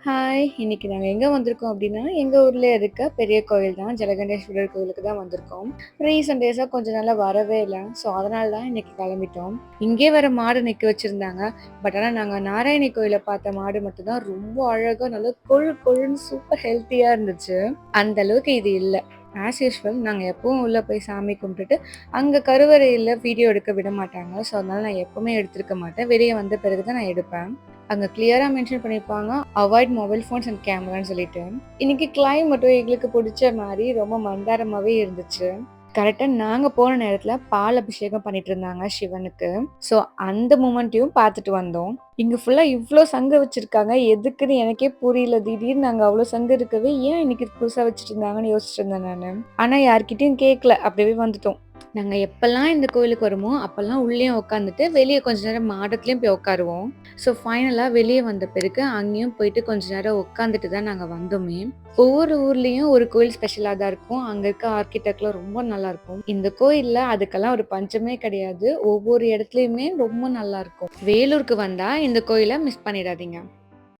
Hi! இன்னைக்கு நாங்க எங்க வந்திருக்கோம் அப்டின்னா, எங்க ஊர்ல இருக்க பெரிய கோயில் தான். ஜலகண்டேஸ்வரர் கோயிலுக்கு தான் வந்திருக்கோம். ரீசென்ட் டேஸா கொஞ்ச நாளா வரவே இல்ல. ஸோ, அதனால தான் இன்னைக்கு கிளம்பிட்டோம். இங்கே வேற மாடு நிக்க வச்சிருந்தாங்க. பட் ஆனா நாங்க நாராயணி கோயில்ல பார்த்த மாடு மட்டும் தான் ரொம்ப அழகா நல்லா கொழு கொழுன்னு சூப்பர் ஹெல்த்தியா இருந்துச்சு. அந்த அளவுக்கு இது இல்ல. ஆஸ் யூசுவல் நாங்க எப்பவும் உள்ள போய் சாமி கும்பிட்டுட்டு, அங்க கருவறையில வீடியோ எடுக்க விட மாட்டாங்க. ஸோ, அதனால நான் எப்பவுமே எடுத்திருக்க மாட்டேன். வெளிய வந்த பிறகு தான் நான் எடுப்பேன். அங்க கிளியரா மென்ஷன் பண்ணியிருப்பாங்க. அவாய்ட் மொபைல் ஃபோன்ஸ் அண்ட் கேமரான்னு சொல்லிட்டு. இன்னைக்கு கிளைமேட்டும் எங்களுக்கு புடிச்ச மாரி ரொம்ப மந்தாரமாவே இருந்துச்சு. கரெக்ட்டா நாங்க போன நேரத்துல பால் அபிஷேகம் பண்ணிட்டு இருந்தாங்க சிவனுக்கு. ஸோ அந்த மொமெண்ட்டையும் பார்த்துட்டு வந்தோம். இங்க ஃபுல்லா இவ்ளோ சங்கு வச்சிருக்காங்க. எதுக்குன்னு எனக்கே புரியல. திடீர்னு அங்க அவ்ளோ சங்கு இருக்கவே, ஏன் இன்னைக்கு புதுசா வச்சுட்டு இருந்தாங்கன்னு யோசிச்சுட்டு இருந்தேன் நானு. ஆனா யார்கிட்டயும் கேட்கல. அப்படியே வந்துட்டோம். நாங்க எப்பல்லாம் இந்த கோயிலுக்கு வருமோ, அப்பல்லாம் உள்ளேயும் உட்காந்துட்டு, வெளிய கொஞ்ச நேரம் மாடத்துலயும் போய் உட்காருவோம். ஸோ ஃபைனலா வெளிய வந்த பிறகு அங்கேயும் போயிட்டு கொஞ்ச நேரம் உட்காந்துட்டு தான் நாங்க வந்தோமே. ஒவ்வொரு ஊர்லயும் ஒரு கோயில் ஸ்பெஷலா தான் இருக்கும். அங்க இருக்க ஆர்க்கிடெக்ட்லாம் ரொம்ப நல்லாருக்கும். இந்த கோயில்ல அதுக்கெல்லாம் ஒரு பஞ்சமே கிடையாது. ஒவ்வொரு இடத்துலயுமே ரொம்ப நல்லாருக்கும். வேலூருக்கு வந்தா இந்த கோயில மிஸ் பண்ணிடாதீங்க.